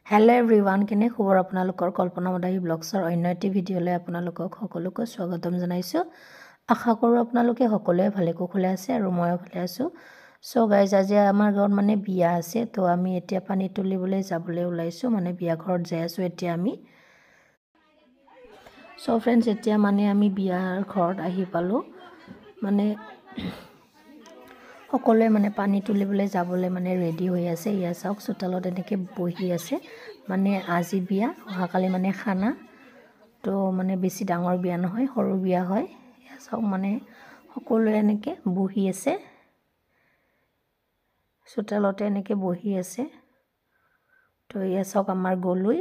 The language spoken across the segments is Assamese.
Hello everyone, কেনে খবৰ আপোনালোকৰ কল্পনা মদাহী ব্লগছৰ অন্য এটি ভিডিঅ'লৈ আপোনালোকক সকলোকে স্বাগতম জনাইছো। আশা কৰোঁ আপোনালোকে সকলোৱে ভালে কুশলে আছে আৰু ময়ো ভালে আছো। সো গাইজ আজি আমাৰ গাঁৱত মানে বিয়া আছে, তো আমি এতিয়া পানী তুলিবলৈ যাবলৈ ওলাইছো, মানে বিয়া ঘৰত যাই আছো এতিয়া আমি। সো ফ্ৰেন্ডছ এতিয়া মানে আমি বিয়াৰ ঘৰত আহি পালো, মানে সকলোৱে মানে পানী তুলিবলৈ যাবলৈ মানে ৰেডি হৈ আছে। ইয়া চাওক চোতালত এনেকে বহি আছে, মানে আজি বিয়া অহাকালি মানে খানা, তো মানে বেছি ডাঙৰ বিয়া নহয়, সৰু বিয়া হয়। ইয়া চাওক মানে সকলোৱে এনেকে বহি আছে, চোতালতে এনেকে বহি আছে। তো ইয়া চাওক আমাৰ গলু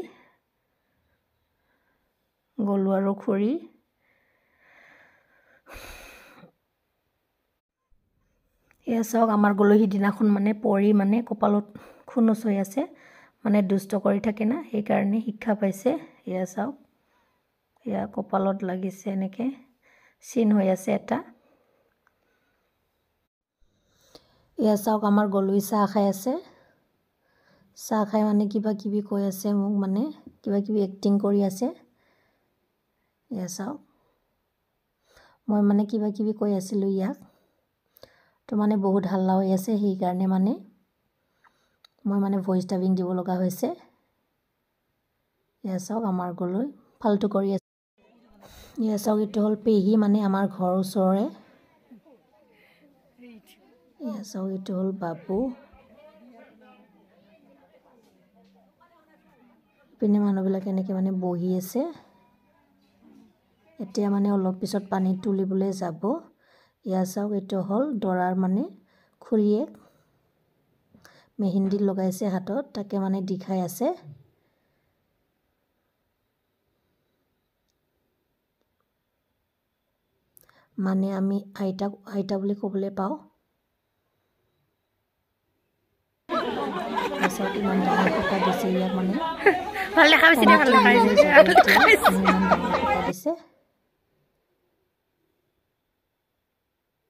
আৰু খুৰী, এয়া চাওক আমাৰ গলু সিদিনাখন মানে পৰি মানে কপালত খুনুচ হৈ আছে, মানে দুষ্ট কৰি থাকে না, সেইকাৰণে শিক্ষা পাইছে। এয়া চাওক এয়া কপালত লাগিছে, এনেকে চিন হৈ আছে এটা। এয়া চাওক আমাৰ গলু চাহ খাই আছে, চাহ খাই মানে কিবা কিবি কৈ আছে মোক, মানে কিবা কিবি এক্টিং কৰি আছে। এয়া চাওক মই মানে কিবা কিবি কৈ আছিলোঁ ইয়াক, তো মানে বহুত হাল্লা হৈ আছে, সেইকাৰণে মানে মই মানে ভইচ ডাবিং দিব লগা হৈছে। এয়া চাওক আমাৰ গলু ফাল্টু কৰি আছে। এয়া চাওক এইটো হ'ল পেহী, মানে আমাৰ ঘৰৰ ওচৰৰে। এয়া চাওক এইটো হ'ল বাবু, পিনে মানুহবিলাক এনেকে মানে বহি আছে। এতিয়া মানে অলপ পিছত পানী তুলিবলৈ যাব। এয়া চাওক এইটো হ'ল দৰাৰ মানে খুৰীয়েক, মেহেন্দি লগাইছে হাতত, তাকে মানে দেখাই আছে। মানে আমি আইতা বুলি ক'বলৈ পাওঁ। চাওক ইমান ডাঙৰ ফটা দিছে ইয়াক, মানে ভাল দেখা পাইছে, ভাল দেখা পাইছে, ইমান ডাঙৰ ফটা দিছে।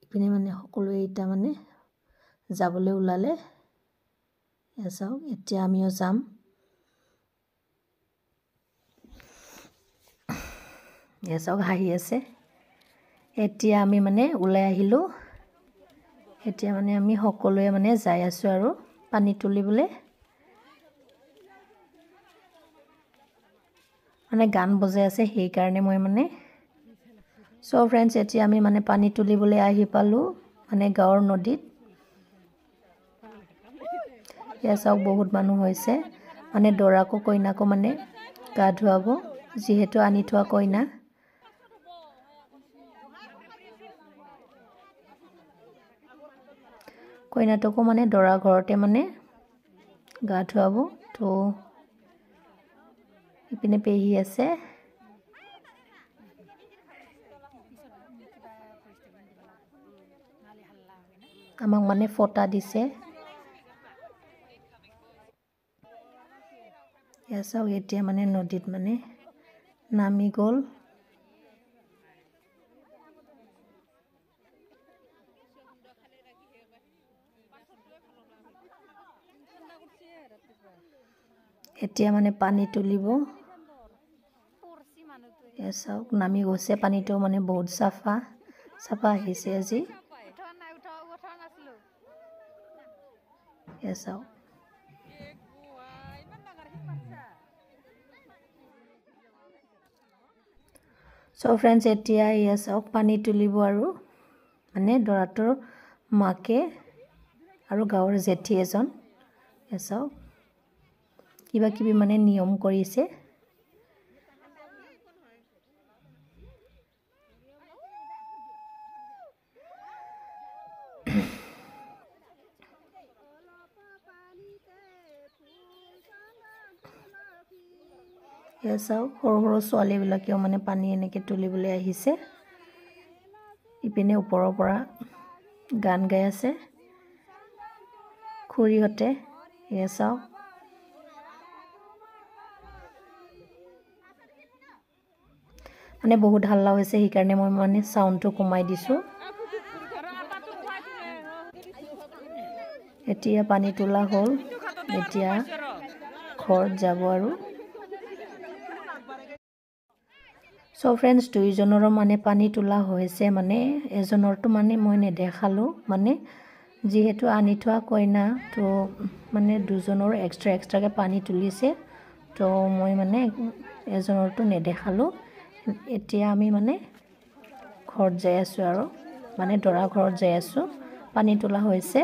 ইপিনে মানে সকলোৱে এতিয়া মানে যাবলৈ ওলালে। এয়া চাওক এতিয়া আমিও যাম। এয়া চাওক হাঁহি আছে। এতিয়া আমি মানে ওলাই আহিলোঁ, এতিয়া মানে আমি সকলোৱে মানে যাই আছোঁ আৰু পানী তুলিবলৈ। মানে গান বজাই আছে, সেইকাৰণে মই মানে সো ফ্ৰেন্ডছ এতিয়া আমি মানে পানী তুলিবলৈ আহি পালোঁ, মানে গাঁৱৰ নদীত। এয়া চাওক বহুত মানুহ হৈছে, মানে দৰাকো কইনাকো মানে গা ধুৱাব, যিহেতু আনি থোৱা কইনা। কইনাটোকো মানে দৰা ঘৰতে মানে গা ধুৱাব। তো ইপিনে পেহী আছে, আমাক মানে ফটা দিছে। এয়া চাওক এতিয়া মানে নদীত মানে নামি গ'ল। এতিয়া মানে পানী তুলিব। এয়া চাওক নামি গৈছে, পানীটো মানে বহুত চাফা আহিছে আজি। এয়া চাওক সো ফ্ৰেন্ডছ এতিয়া এয়া চাওক পানী তুলিব, আৰু মানে দৰাটোৰ মাকে আৰু গাঁৱৰ জেঠী এজন। এয়া চাওক কিবা কিবি মানে নিয়ম কৰিছে। এয়া চাওক সৰু সৰু ছোৱালীবিলাকেও মানে পানী এনেকৈ তুলিবলৈ আহিছে। ইপিনে ওপৰৰ পৰা গান গাই আছে খুৰীহঁতে। এয়া চাওক মানে বহুত হাল্লা হৈছে, সেইকাৰণে মই মানে চাউণ্ডটো কমাই দিছোঁ। এতিয়া পানী তোলা হ'ল, এতিয়া ঘৰত যাব আৰু সো ফ্ৰেন্ডস দুইজনৰো মানে পানী তোলা হৈছে মানে এজনৰটো মানে মই নেদেখালো মানে যেহেতু আনি থোৱা কইনা তো মানে দুজনৰ এক্সট্ৰাকে পানী তুলিছে তো মই মানে এজনৰটো নেদেখালো এতিয়া আমি মানে ঘৰত যাই আছো আৰু মানে দৰা ঘৰত যাই আছো পানী তোলা হৈছে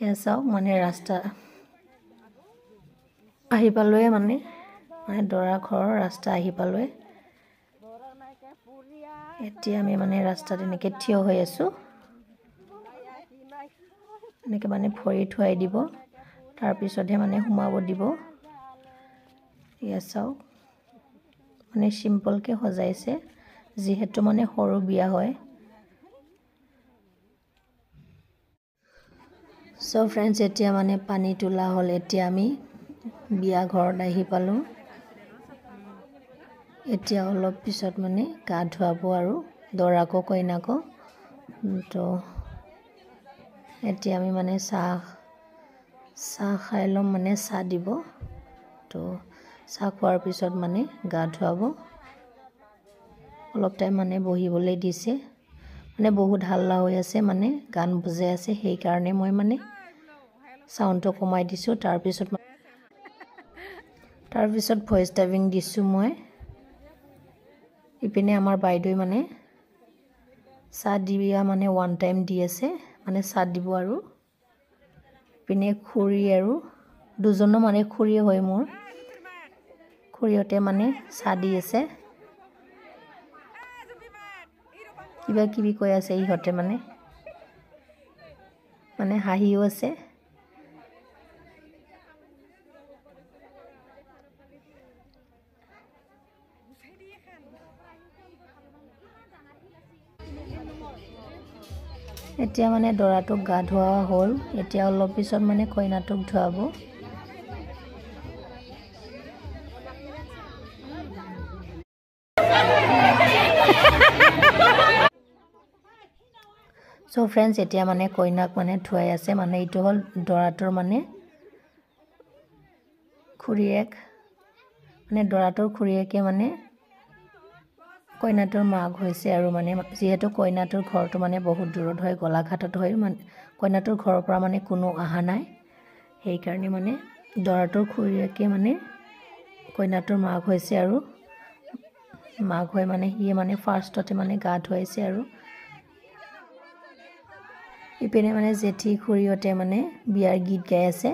এসাও মানে ৰাস্তা আহি পালোৱে মানে দৰা ঘৰৰ ৰাস্তা আহি পালোৱে এতিয়া আমি মানে ৰাস্তাত এনেকে থিয় হৈ আছো এনেকে মানে ভৰি থুৱাই দিব তাৰ পিছতহে মানে সোমাব দিব এসাও মানে সিম্পল কে সজাইছে যেহেতু মানে সৰু বিয়া হয় সো ফ্ৰেন্ডস এতিয়া মানে পানী তোলা হল এতিয়া আমি বিয়া ঘৰত আহি পালো এতিয়া অলপ পিছত মানে গা ধুৱাব আৰু দৰাকো কইনাকো তো এতিয়া আমি মানে চাহ খাই লম মানে চাহ দিব তো চাহ খোৱাৰ পিছত মানে গা ধুৱাব অলপ টাইম মানে বহিবলৈ দিছে মানে বহুত হাল্লা হৈ আছে মানে গান বজাই আছে সেই কাৰণে মই মানে সাউন্ডটো কমাই দিছো তাৰ পিছত ভয়েস টাইপিং দিছো মই ইপিনে আমাৰ বাইদেউ মানে চাহ দিয়া মানে ওৱান টাইম দি আছে মানে চাহ দিব আৰু পিনে খুৰী আৰু দুজনো মানে খুৰী হয় মোৰ খুৰীহতে মানে চাহ দি আছে কিবা কিবি কৈ আছে ইহতে মানে হাঁহিও আছে এতিয়া মানে দৰাটোক গা ধোৱা হ'ল এতিয়া অলপ পিছত মানে কইনাটোক ধুৱাব সো ফ্ৰেন্ডস এতিয়া মানে কইনাক মানে ধুৱাই আছে মানে এইটো হল দৰাটোৰ মানে খুৰীয়েক মানে দৰাটোৰ খুৰীয়েকে মানে কইনাটোৰ মাক হৈছে আৰু মানে যেহেতু কইনাটোৰ ঘৰটো মানে বহুত দূৰত হয় গলাঘাটত হয় মানে কইনাটোৰ ঘৰৰ পৰা মানে কোনো আহা নাই সেই কাৰণে মানে দৰাটোৰ খুৰীয়েকে মানে কইনাটোৰ মাক হৈছে আৰু মাক হৈ মানে হি মানে ফাৰ্ষ্টতে মানে গা ধুৱাইছে আৰু ইপিনে মানে জেঠি খুৰীহতে মানে বিয়াৰ গীত গাই আছে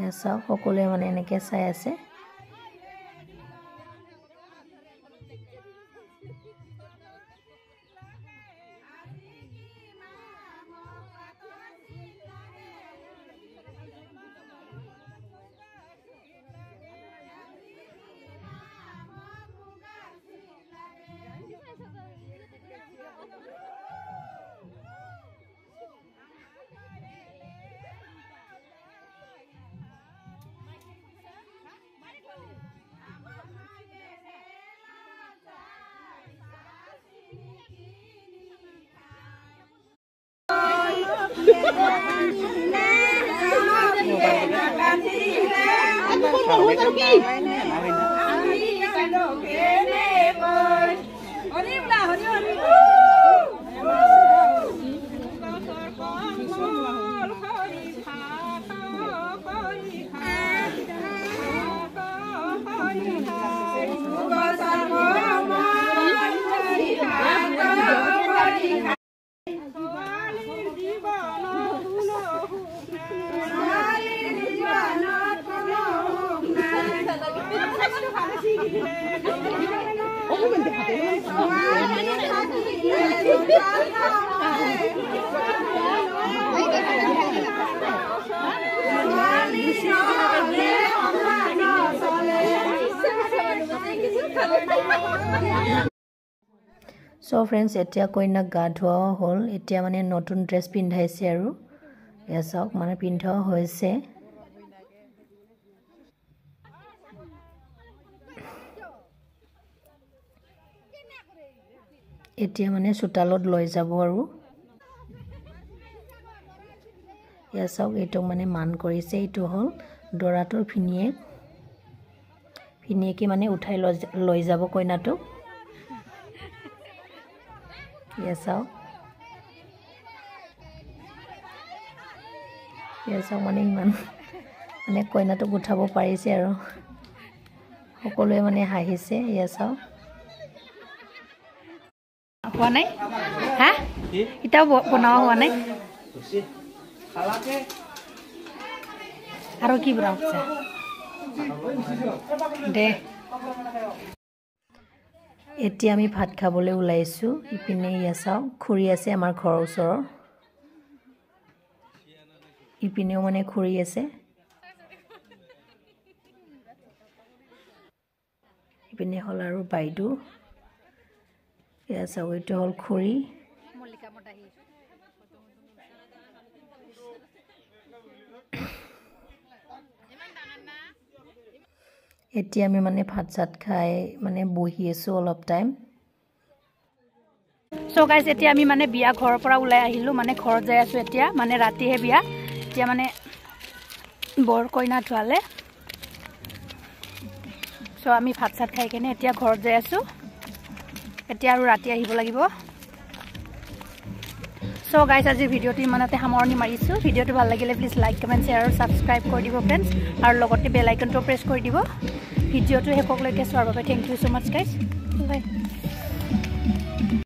এসা সকলোৱে মানে এনেকে চাই আছে So friends, etia koina ga dhua hol etia mane notun dress pindhaise aru esok mane pindha hoise etia mane sutalot loi jabo aru ইয়া চাওক এইটোক মানে মান কৰিছে এইটো হ'ল দৰাটোৰ ভিনিয়েকে মানে উঠাই লৈ যাব কইনাটোক ইয়া চাওক মানে ইমান মানে কইনাটোক উঠাব পাৰিছে আৰু সকলোৱে মানে হাঁহিছে ইয়া চাওক হোৱা নাই হা এটাও বনোৱা হোৱা নাই আৰু কি বনাইছা দে এতিয়া আমি ভাত খাবলৈ ওলাইছোঁ ইপিনে ইয়া চাওক খুৰী আছে আমাৰ ঘৰৰ ওচৰৰ ইপিনেও মানে খুৰী আছে ইপিনে হ'ল আৰু বাইদেউ ইয়া চাওক এইটো হ'ল খুৰী এতিয়া আমি মানে ভাত চাত খাই মানে বহি আছোঁ অলপ টাইম সো গাইজ এতিয়া আমি মানে বিয়া ঘৰৰ পৰা ওলাই আহিলোঁ মানে ঘৰত যাই আছোঁ এতিয়া মানে ৰাতিহে বিয়া এতিয়া মানে বৰ কইনা ধোৱালে সো আমি ভাত চাত খাই কেনে এতিয়া ঘৰত যাই আছোঁ এতিয়া আৰু ৰাতি আহিব লাগিব সো গাইজ আজি ভিডিঅ'টো ইমানতে সামৰণি মাৰিছোঁ ভিডিঅ'টো ভাল লাগিলে প্লিজ লাইক কমেণ্ট শ্বেয়াৰ আৰু ছাবস্ক্ৰাইব কৰি দিব ফ্ৰেণ্ডছ আৰু লগতে বেল আইকনটো প্ৰেছ কৰি দিব ভিডিঅ'টো শেষলৈকে চোৱাৰ বাবে thank you so' much guys by